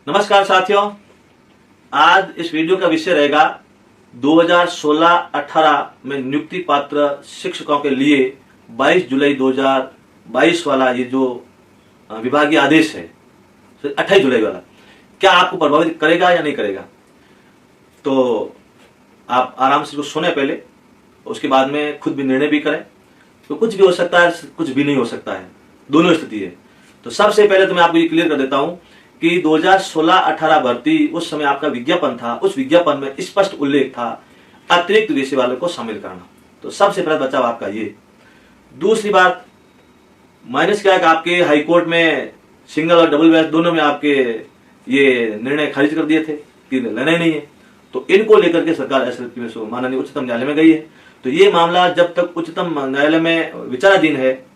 नमस्कार साथियों, आज इस वीडियो का विषय रहेगा 2016-18 में नियुक्ति पात्र शिक्षकों के लिए 22 जुलाई 2022 वाला ये जो विभागीय आदेश है 28 जुलाई वाला, क्या आपको प्रभावित करेगा या नहीं करेगा। तो आप आराम से इसको सुने पहले, उसके बाद में खुद भी निर्णय भी करें। तो कुछ भी हो सकता है, कुछ भी नहीं हो सकता है, दोनों स्थिति है। तो सबसे पहले तो मैं आपको ये क्लियर कर देता हूं कि 2016-18 भर्ती उस समय आपका विज्ञापन था, उस विज्ञापन में स्पष्ट उल्लेख था अतिरिक्त विषय वालों को शामिल करना। तो सबसे पहला बचाव आपका ये। दूसरी बात, माइनस क्या है कि आपके हाईकोर्ट में सिंगल और डबल बेंच दोनों में आपके ये निर्णय खारिज कर दिए थे कि लेना ही नहीं है। तो इनको लेकर के सरकार एसएलपी में माननीय उच्चतम न्यायालय में गई है। तो ये मामला जब तक उच्चतम न्यायालय में विचाराधीन है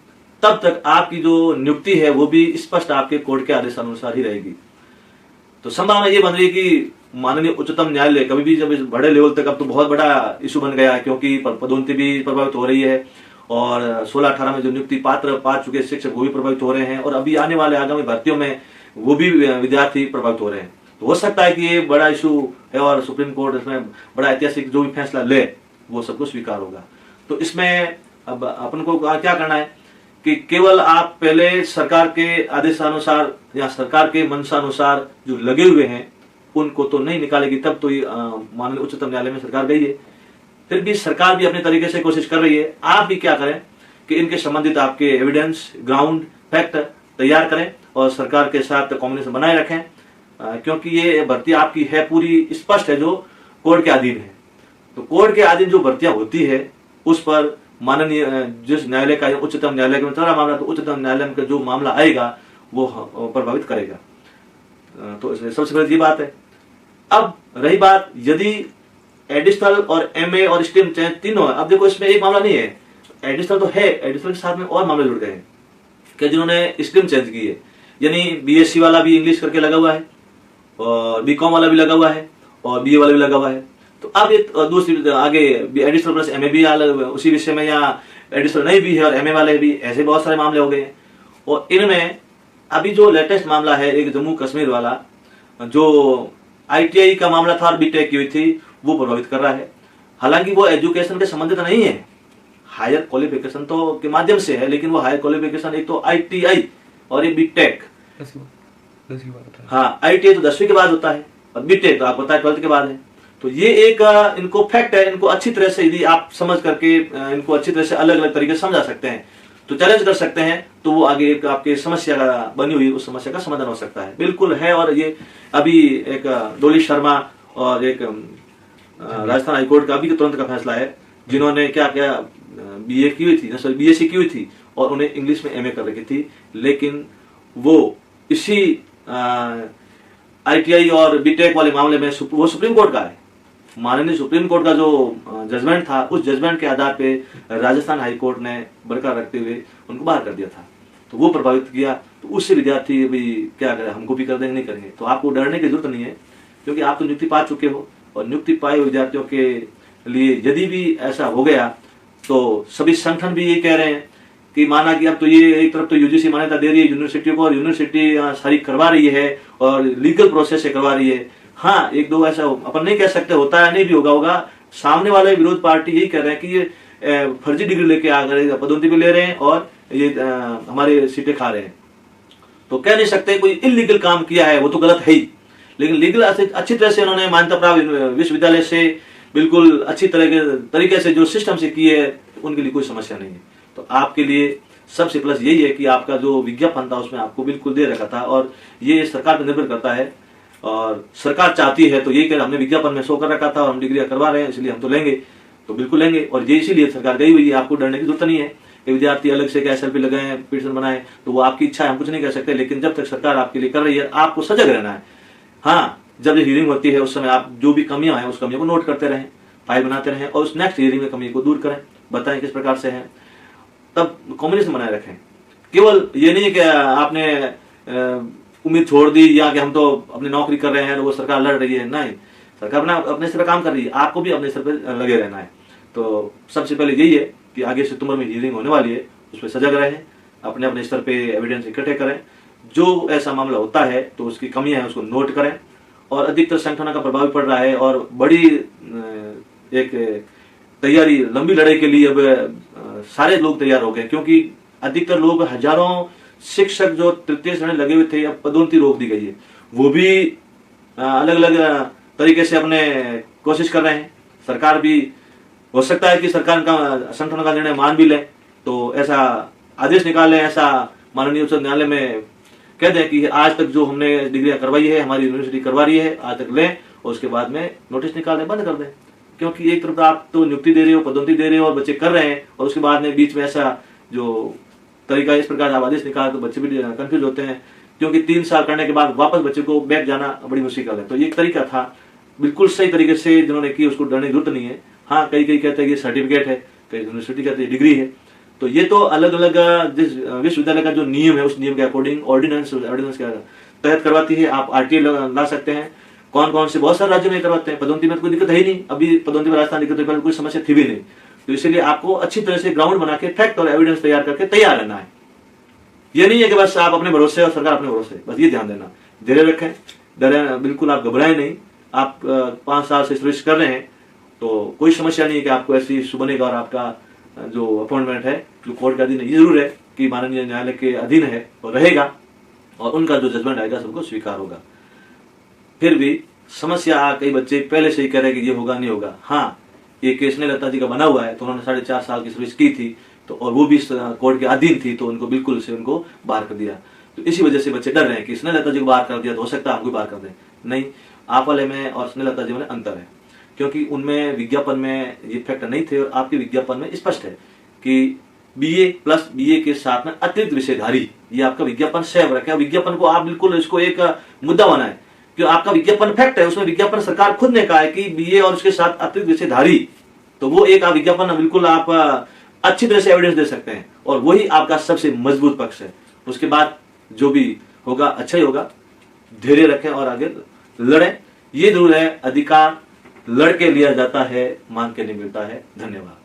तब तक आपकी जो नियुक्ति है वो भी स्पष्ट आपके कोर्ट के आदेशानुसार ही रहेगी। तो संभावना ये बन रही है कि माननीय उच्चतम न्यायालय कभी भी जब इस बड़े लेवल तक, अब तो बहुत बड़ा इशू बन गया है क्योंकि पदोन्नति भी प्रभावित हो रही है और 16-18 में जो नियुक्ति पात्र पा चुके शिक्षक वो भी प्रभावित हो रहे हैं और अभी आने वाले आगामी भर्तियों में वो भी विद्यार्थी प्रभावित हो रहे हैं। तो हो सकता है कि ये बड़ा इशू है और सुप्रीम कोर्ट इसमें बड़ा ऐतिहासिक जो भी फैसला ले वो सबको स्वीकार होगा। तो इसमें अब अपन को क्या करना है कि केवल आप पहले सरकार के आदेशानुसार या सरकार के मंशानुसार जो लगे हुए हैं उनको तो नहीं निकालेगी, तब तो माननीय उच्चतम न्यायालय में सरकार गई है। फिर भी सरकार भी अपने तरीके से कोशिश कर रही है। आप भी क्या करें कि इनके संबंधित आपके एविडेंस, ग्राउंड, फैक्ट तैयार करें और सरकार के साथ कॉम्बिनेशन बनाए रखें, क्योंकि ये भर्ती आपकी है पूरी स्पष्ट है जो कोर्ट के अधीन है। तो कोर्ट के अधीन जो भर्तियां होती है उस पर माननीय जिस न्यायालय का उच्चतम न्यायालय में चल रहा मामला, तो उच्चतम न्यायालय में जो मामला आएगा वो प्रभावित करेगा। तो सबसे पहले ये बात है। अब रही बात, यदि एडिशनल और एमए और स्ट्रीम चेंज तीनों है। अब देखो इसमें एक मामला नहीं है, एडिशनल तो है, एडिशनल के साथ में और मामले जुड़ गए हैं कि जिन्होंने स्ट्रीम चेंज की है, यानी बीएससी वाला भी इंग्लिश करके लगा हुआ है और बीकॉम वाला भी लगा हुआ है और बीए वाला भी लगा हुआ है। तो अब ये दूसरी आगे एडिशनल प्लस एमए भी उसी विषय में, या एडिशनल नहीं भी है और एमए वाले भी, ऐसे बहुत सारे मामले हो गए हैं। और इनमें अभी जो लेटेस्ट मामला है एक जम्मू कश्मीर वाला, जो आईटीआई का मामला था और बीटेक की हुई थी, वो प्रभावित कर रहा है। हालांकि वो एजुकेशन के संबंधित नहीं है, हायर क्वालिफिकेशन तो के माध्यम से है, लेकिन वो हायर क्वालिफिकेशन एक तो आईटीआई और एक बीटेक। हाँ, आईटीआई तो 10वीं के बाद होता है और बीटेक तो आपको पता है 12th के बाद है। तो ये एक इनको फैक्ट है, इनको अच्छी तरह से यदि आप समझ करके इनको अच्छी तरह से अलग अलग तरीके से समझा सकते हैं तो चैलेंज कर सकते हैं, तो वो आगे एक आपके समस्या का बनी हुई उस समस्या का समाधान हो सकता है। बिल्कुल है। और ये अभी एक डोली शर्मा और एक राजस्थान हाईकोर्ट का अभी तुरंत का फैसला है, जिन्होंने क्या क्या बीए की हुई थी, सॉरी बीएससी की हुई थी और उन्हें इंग्लिश में एमए कर रखी थी, लेकिन वो इसी आईटीआई और बीटेक वाले मामले में वो सुप्रीम कोर्ट का है, माननीय सुप्रीम कोर्ट का जो जजमेंट था उस जजमेंट के आधार पे राजस्थान हाईकोर्ट ने बरकरार रखते हुए उनको बाहर कर दिया था। तो वो प्रभावित किया। तो उससे विद्यार्थी भी क्या करें, हमको भी कर देंगे, नहीं करेंगे। तो आपको डरने की जरूरत नहीं है, क्योंकि आप तो नियुक्ति पा चुके हो और नियुक्ति पाए हुए विद्यार्थियों के लिए यदि भी ऐसा हो गया तो सभी संगठन भी ये कह रहे हैं कि माना कि अब तो ये एक तरफ तो यूजीसी मान्यता दे रही है यूनिवर्सिटी को और यूनिवर्सिटी सारी करवा रही है और लीगल प्रोसेस से करवा रही है। हाँ, एक दो ऐसा अपन नहीं कह सकते होता है, नहीं भी होगा। सामने वाले विरोध पार्टी यही कह रहे हैं कि ये फर्जी डिग्री लेके आ गए, पदोन्नति भी ले रहे हैं और ये हमारे सीटें खा रहे हैं। तो कह नहीं सकते कोई इलीगल काम किया है, वो तो गलत है ही, लेकिन लीगल अच्छी तरह से उन्होंने मान्यता प्राप्त विश्वविद्यालय से बिल्कुल अच्छी तरीके से जो सिस्टम से किए है, उनके लिए कोई समस्या नहीं है। तो आपके लिए सबसे प्लस यही है कि आपका जो विज्ञापन था उसमें आपको बिल्कुल दे रखा था और ये सरकार पर निर्भर करता है और सरकार चाहती है तो यही कह हमने विज्ञापन में शो कर रखा था और हम डिग्रियां करवा रहे हैं, इसलिए हम तो लेंगे, तो बिल्कुल लेंगे। और ये इसीलिए सरकार गई हुई है, आपको डरने की जरूरत नहीं है। विद्यार्थी अलग से एसएलपी लगाए, पिटीशन बनाए, तो वो आपकी इच्छा है, हम कुछ नहीं कह सकते, लेकिन जब तक सरकार आपके लिए कर रही है आपको सजग रहना है। हाँ, जब ये हियरिंग होती है उस समय आप जो भी कमियां हैं उस कमियों को नोट करते रहें, फाइल बनाते रहें और उस नेक्स्ट हियरिंग में कमी को दूर करें, बताएं किस प्रकार से है, तब कॉम्बिनेशन बनाए रखें। केवल ये नहीं कि आपने उम्मीद छोड़ दी या कि हम तो अपनी नौकरी कर रहे हैं वो सरकार लड़ रही है, नहीं, सरकार अपने स्तर पर काम कर रही है, आपको भी अपने स्तर पर लगे रहना है। तो सबसे पहले यही है कि आगे सितंबर में हियरिंग होने वाली है, उस पर सजग रहें, अपने अपने स्तर पे एविडेंस इकट्ठे करें जो ऐसा मामला होता है तो उसकी कमियां हैं उसको नोट करें, और अधिकतर संगठनों का प्रभाव भी पड़ रहा है और बड़ी एक तैयारी लंबी लड़ाई के लिए अब सारे लोग तैयार हो गए, क्योंकि अधिकतर लोग हजारों शिक्षक जो तृतीय श्रेणी लगे हुए थे अब पदोन्नति रोक दी गई है, वो भी अलग अलग तरीके से अपने कोशिश कर रहे हैं। सरकार भी हो सकता है कि सरकार का संगठनों का निर्णय मान भी ले तो ऐसा आदेश निकाले, ऐसा माननीय उच्च न्यायालय में कह दें कि आज तक जो हमने डिग्रियां करवाई है हमारी यूनिवर्सिटी करवा रही है आज तक लें, और उसके बाद में नोटिस निकाल दें, बंद कर दें। क्योंकि एक तरफ आप तो नियुक्ति दे रहे हो, पदोन्नति दे रहे हो और बच्चे कर रहे हैं, और उसके बाद में बीच में ऐसा जो तरीका इस प्रकार आप आदेश निकाल तो बच्चे भी कंफ्यूज होते हैं, क्योंकि 3 साल करने के बाद वापस बच्चे को बैक जाना बड़ी मुश्किल है। तो ये एक तरीका था बिल्कुल सही तरीके से जिन्होंने की, उसको डरने की जरूरत नहीं है। हाँ, कई कहते हैं कि सर्टिफिकेट है, कई यूनिवर्सिटी कहते हैं डिग्री है, तो ये तो अलग अलग जिस विश्वविद्यालय का जो नियम है उस नियम के अकॉर्डिंग ऑर्डिनेंस के तहत करवाती है। आप आरटीए ला सकते हैं, कौन कौन से बहुत सारे राज्यों में करवाते हैं। पदोन्नति में कोई दिक्कत है ही नहीं, अभी पदोन्नति में राजस्थान दिक्कत है, कोई समस्या थी भी नहीं। तो इसलिए आपको अच्छी तरह से ग्राउंड बना के फैक्ट और एविडेंस तैयार करके तैयार रहना है। ये नहीं है कि बस आप अपने भरोसे और सरकार अपने भरोसे, बस ये ध्यान देना, धैर्य रखें, डरे बिल्कुल, आप घबराएं नहीं। आप 5 साल से सर्विस कर रहे हैं तो कोई समस्या नहीं है कि आपको ऐसी इशू बनेगा और आपका जो अपॉइंटमेंट है जो कोर्ट के अधीन है, ये जरूर है कि माननीय न्यायालय के अधीन है और रहेगा, और उनका जो जजमेंट आएगा सबको स्वीकार होगा। फिर भी समस्या कई बच्चे पहले से ही कह रहे हैं कि ये होगा नहीं होगा। हाँ, ये केस स्नेहलता जी का बना हुआ है, तो उन्होंने 4.5 साल की सर्विस की थी, तो और वो भी कोर्ट के अधीन थी, तो उनको बिल्कुल से उनको बाहर कर दिया। तो इसी वजह से बच्चे डर रहे हैं कि स्नेहलता जी को बाहर कर दिया तो हो सकता है हमको बाहर कर दें। नहीं, आप वाले में और स्नेहलता जी में अंतर है, क्योंकि उनमें विज्ञापन में ये फैक्टर नहीं थे और आपके विज्ञापन में स्पष्ट है कि बीए प्लस बीए के साथ में अतिरिक्त विषयधारी, ये आपका विज्ञापन सेव रखे। विज्ञापन को आप बिल्कुल इसको एक मुद्दा बनाए कि आपका विज्ञापन फैक्ट है, उसमें विज्ञापन सरकार खुद ने कहा है कि बीए और उसके साथ अतिरिक्त विषयधारी, तो वो एक आप विज्ञापन बिल्कुल आप अच्छी तरह से एविडेंस दे सकते हैं और वही आपका सबसे मजबूत पक्ष है। उसके बाद जो भी होगा अच्छा ही होगा। धैर्य रखें और आगे लड़ें। ये जरूर है, अधिकार लड़के लिया जाता है, मांग के नहीं मिलता है। धन्यवाद।